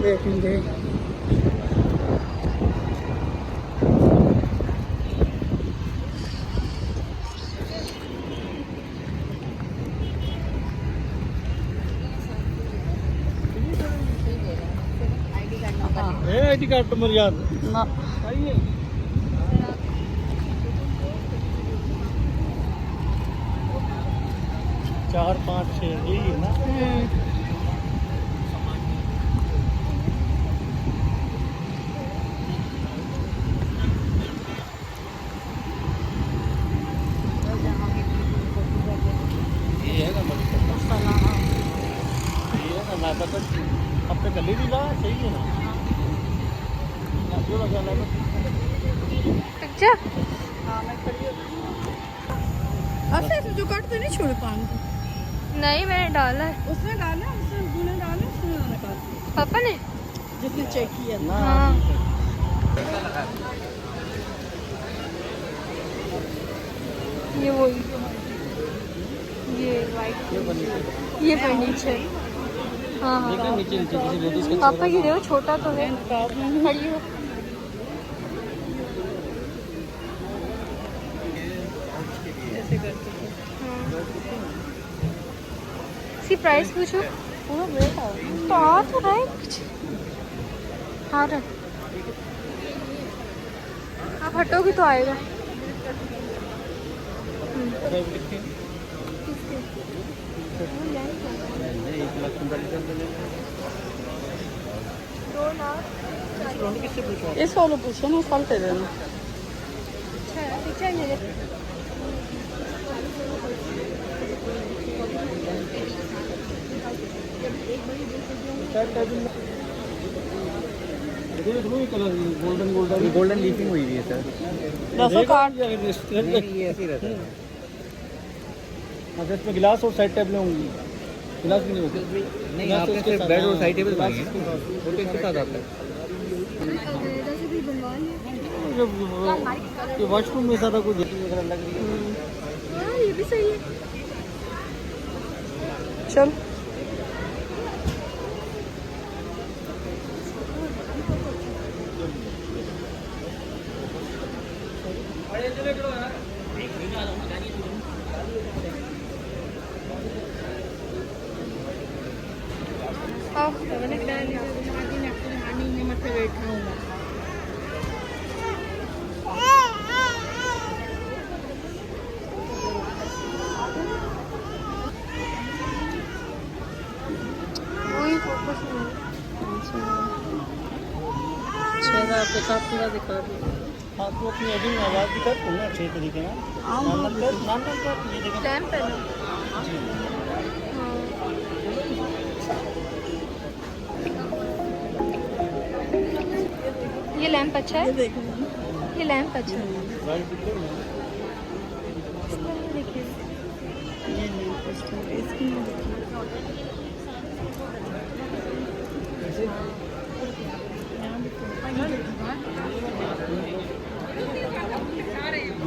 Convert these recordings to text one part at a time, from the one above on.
देखेंगे। ID card number याद ना 4 5 6 यही है ना। ये है ना ये है ना पता अपने गले भी ला सही है ना जो लगा ला अच्छा। हाँ मैं खड़ी हूँ। ऐसे जो काटते नहीं छोड़े पान को। नहीं मैंने डाला है। उसने डाला, उसने उन्होंने डाला, उसने निकाला। पापा ने जिसने चेक किया ना। हाँ। ये वो ये वाइट ये फर्नीचर। हाँ हाँ नीचे नीचे किसी लेडीज का पापा की देखो छोटा तो है। खड़ी हो ऐसे करके। इसकी प्राइस पूछो। पूरा बेटा तो आ तो रहा है कुछ। हाँ रहा आप हटोगी तो आएगा। इस वाले पूछो ना, फल दे देना। गोल्डन गोल्डन गोल्डन लीफिंग हुई है सर। दसों काट ये ऐसे ही रहता है। अच्छा इसमें गिलास और साइड टेबलें होंगी। गिलास भी नहीं होते। नहीं आपने सिर्फ बेड और साइड टेबल बनाई है वो तो इसके साथ आता है। ये वॉशरूम में ज़्यादा कुछ वगैरह लग रही है। हाँ ये भी सही है। चल वही फोकस में आपके साथ पूरा दिखा दिया। हाँ तो अपनी अभी आवाज़ भी कर ना अच्छे तरीके से नाम कर ये देखें। लैम्प है ना। ये लैम्प अच्छा ये है। देखो ये लैम्प अच्छा है। देखिए ये नहीं कस्टमर इसकी नहीं देखी।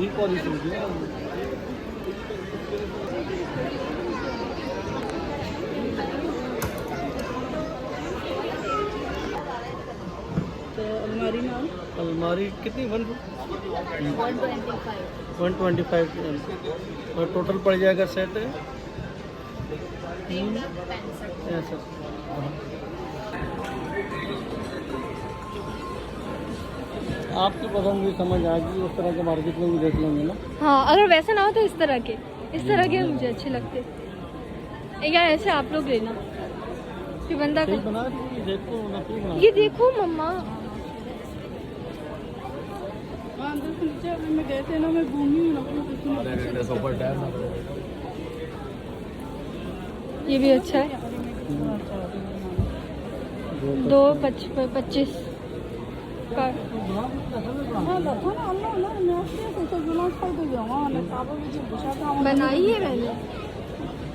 ये पॉलिसी होगी ना। तो अलमारी नाम अलमारी कितनी 125 और टोटल पड़ जाएगा सेट ऐसा। आपकी पसंद भी समझ आ गई उस तरह के मार्केट में भी देख लेंगे ना। हाँ अगर वैसे ना हो तो इस तरह के मुझे अच्छे लगते। या ऐसे आप लोग लेना कि बंदा सही का बना रही है, देखो ना क्यों बना ये देखो मम्मा। हाँ अंदर से नीचे अभी मैं गए थे ना, मैं घूमी हूँ ना। ये भी अच्छा है। 225 का बनाई है मैंने।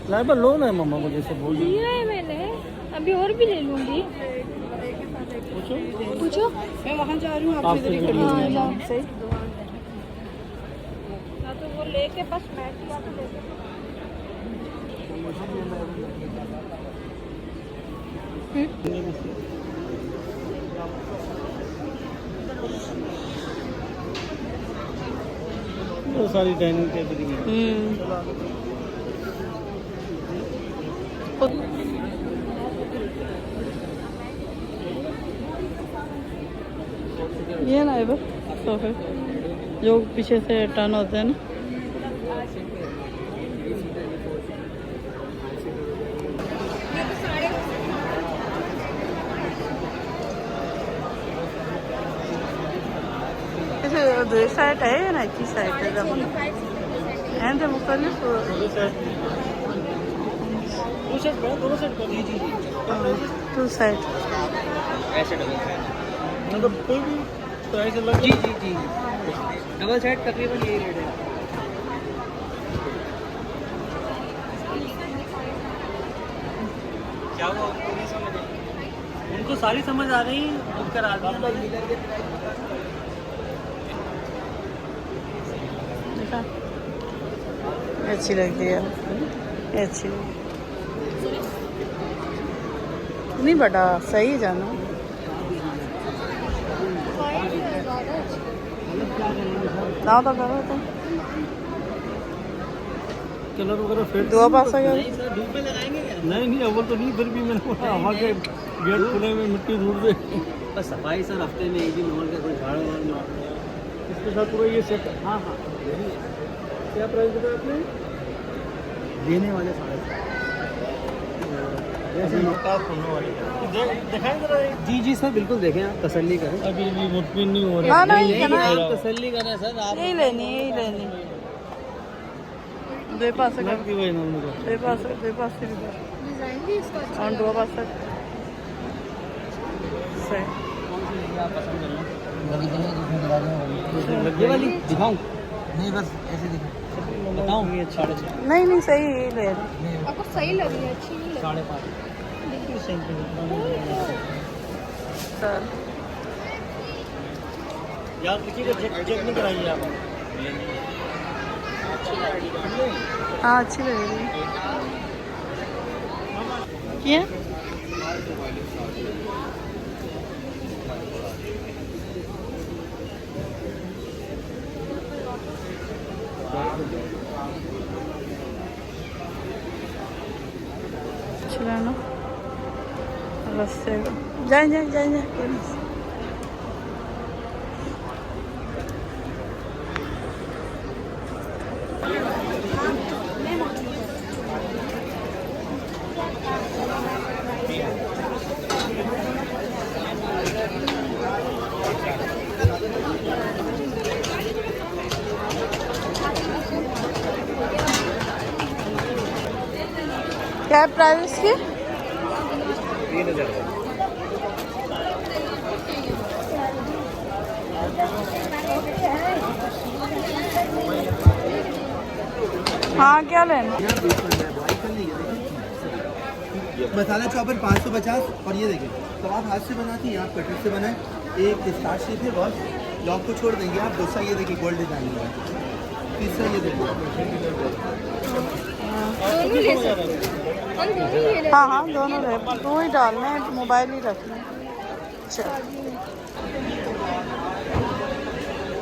लाइबा लो ना मम्मा को जैसे बोल रही लिया है मैंने, अभी और भी ले लूंगी। पूछो मैं वहाँ जा रही हूँ, आप इधर ही खड़ी हाँ, हो जाओ। सही। या तो वो लेके बस बैठ गया तो लेके वो सारी डाइनिंग टेबल की ये ना है बस सोफे जो पीछे से टर्न होते हैं ना। दो साइड है ना, एक ही साइड है एंड मुख्तलिफ टू साइड ऐसे डबल साइड मतलब कोई भी तो ऐसे लग जी जी जी डबल साइड तकरीबन यही रेट है। क्या हुआ उनको नहीं समझ आई? उनको सारी समझ आ रही बुक करा दी। अच्छी लगती है, अच्छी नहीं बटा सही जाना। ना तो करो तो कलर वगैरह फिर दुआ पास आ गया। धूप में लगाएंगे क्या? नहीं अव्वल तो नहीं, फिर भी मैंने बोला हमारे गेट खुले में मिट्टी धूल से बस सफाई सर हफ्ते में एक दिन नॉर्मल का कोई झाड़ वाड़ मार इसके साथ पूरा ये सेट। हाँ हाँ क्या प्राइस बताया आपने? देने वाले दिखाएं जरा। जी जी सर बिल्कुल देखें, आप तसल्ली करें। अभी भी मुतमिन नहीं हो रहा। नहीं तसल्ली करें सर आप। यही लेनी दो पास कर की वही नाम दो पास से भी डिजाइन भी इसका अच्छा और दो पास से सही। ये वाली दिखाऊं? नहीं बस ऐसे दिखाऊं। बताऊं? ये 6.5 नहीं सही यही ले आपको सही लग रही है, अच्छी नहीं लग 5.5 सर। याद रखिएगा चेक नहीं कराइए आप। हाँ अच्छी लग रही है। क्या चलाना रास्ते जाए क्या है प्राइस की? 3000। हाँ क्या लेना? मसाला चॉपर 550 और ये देखिए तो आप हाथ से बनाती हैं, आप कटर से बनाए। एक स्टार्ट शेप है बस, लॉक को छोड़ देंगे आप। दूसरा ये देखिए गोल्ड डिजाइन का, तीसरा ये देखिए। दोनों ले सकते हैं हम, दोनों ये ले। हाँ दोनों रहे, दो ही डालना है, मोबाइल ही रखना है। चल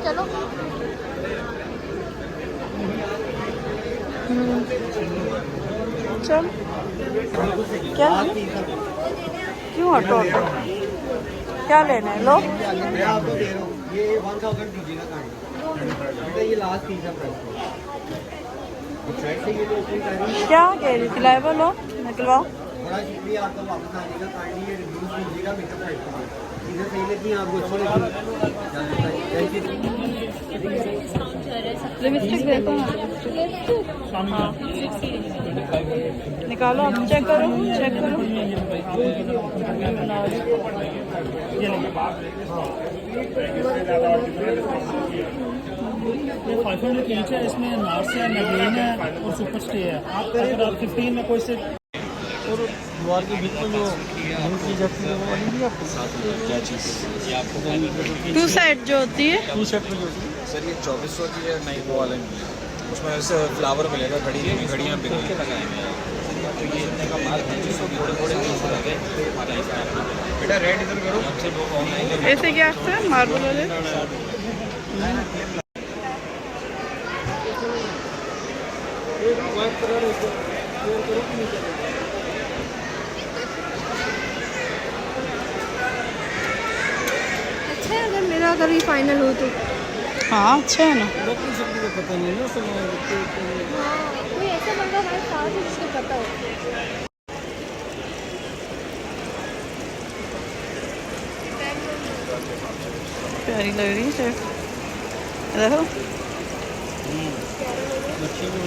चलो चल क्या क्यों हटो क्या लेना है लो। मैं आपको दे रहा हूँ ये 1000 दीजिएगा काइंडली। ये लास्ट पीस है प्राइस से। ये तो ओपन कर रही है। क्या कह रही थी? लाइव लो निकलवाओ। बड़ा शुक्रिया आपका वापस आने का। काइंडली ये रिव्यूज दीजिएगा मेकअप साइट पर। चीज़ें सही लगी आपको, अच्छी लगी। Thank you. लिपस्टिक देखो ना। हाँ निकालो, आप चेक करो ये 500 ईच है, इसमें नार्स है, मैगजीन है और सुपर स्टे है। अगर आप 15 में कोई से और दीवार के बीच में जो की जाती है वो वाली भी आपको क्या चीज़ ये आपको 2 साइड जो होती है 2 सेट में जो होती है सर ये 2400 की है, नहीं वो वाला नहीं है। उसमें ऐसे फ्लावर मिलेगा, घड़ियाँ बिल्कुल लगाएंगे। ऐसे क्या आता है मार्बल वाले? अच्छा है अगर ये फाइनल हो तो। हाँ अच्छा है ना। पता नहीं ना कोई ऐसा बंदा हमारे साथ है जिसको पता हो। प्यारी लग रही है देखो,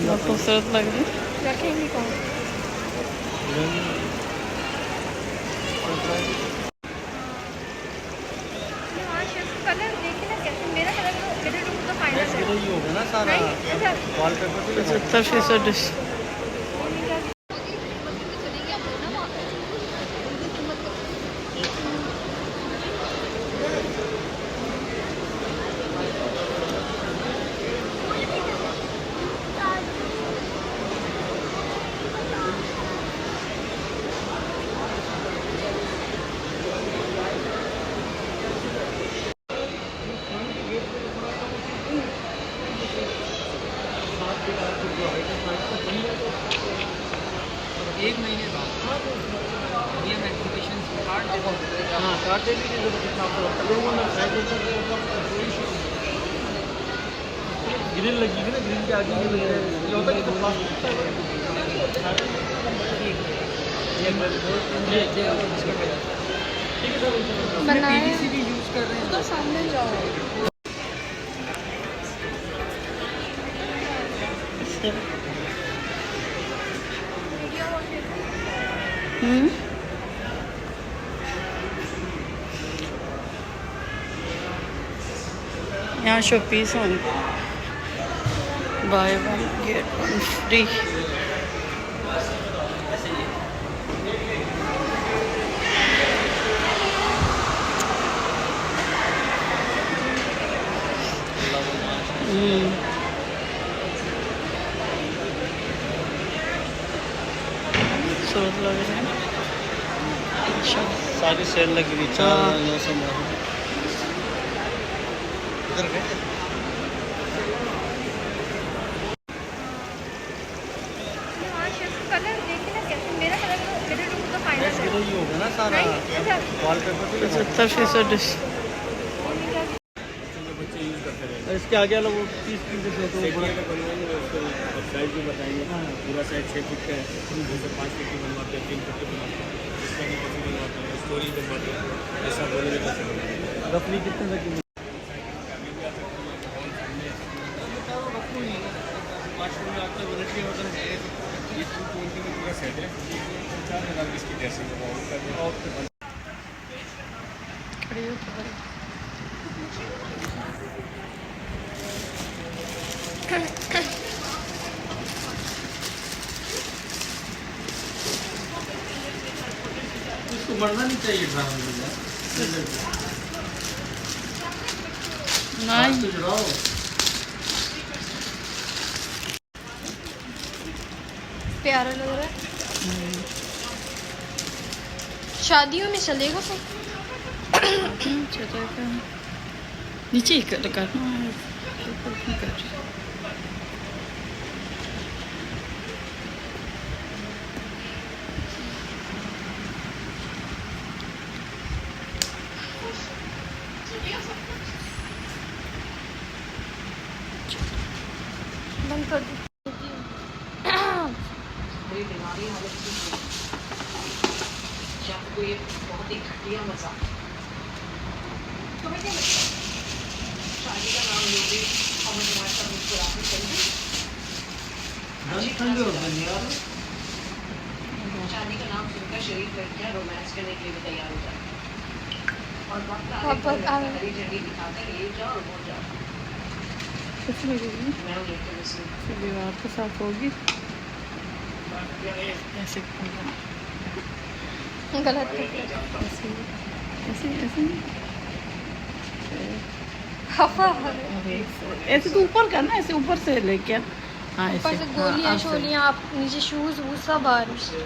बहुत खूबसूरत लग रही है। रखेंगे कौन? कलर देखिए ना कैसे, मेरा कलर तो मेरे रूम का फाइनल है। ये होगा ना सारा वॉलपेपर 75%। एक महीने बाद ये एप्लीकेशन कार्ड देगा। हाँ कार्ड दे दीजिए जब कितना आपको लोगों में ग्रिल लगी है ना, ग्रिल के आगे ये लग रहा है, ये होता है कि तो बनाए पीवीसी भी यूज़ कर रहे हैं। तो सामने जाओ। यहाँ शो पीस होंगे, by one get one free. खूबसूरत लग रहे हैं। अच्छा सारी सेल लगी हुई 4,900 इधर गए कलर देखिए ना कैसे, मेरा कलर तो मेरे रूम का फाइनल है। ये होगा ना सारा वॉलपेपर 75%। इसके आगे वाला वो 30 फीट से तो बड़ा साइज भी बताएंगे। पूरा साइज 6 फीट का है, जैसे 5 फीट की बनवाते हैं, 3 फीट की बनवाते हैं, इसका भी कैसे बनवाते हैं, स्टोरी बनवाते हैं, ऐसा बोलने का रफली कितने तक की वाशरूम में आपका वैरायटी होता है। ये 220 में पूरा सेट है, 4,000 की इसकी ड्रेसिंग है। खड़ी हो तो बड़ी। इसको बढ़ना नहीं चाहिए ड्रामा नहीं तो जुड़ाओ। प्यारा लग रहा है। शादियों में चलेगा तो। नीचे ही करना है। बंद कर दो। मेरी दिमागी हालत ठीक है। आपको ये बहुत ही घटिया मजा तुम्हें क्या लगता है शादी का नाम लोगे और मैं तुम्हारे साथ मुस्कुराती चलूंगी? शादी का नाम सुनकर शरीफ लड़कियां रोमांस करने के लिए भी तैयार हो जाती और वक्त हरी झंडी दिखाकर ये जाओ और वो जाओ। कुछ नहीं करेगी, मैं उन्हें तो मिस दीवार के साथ होगी ऐसे गलत ऐसे ऐसे ऐसे नहीं। हवा ऐसे तो ऊपर करना, ऐसे ऊपर से लेके हाँ ऊपर ऐसे से गोलियाँ अब सही। शोलियाँ, आप नीचे शूज़ वूज सब आ रहे हैं।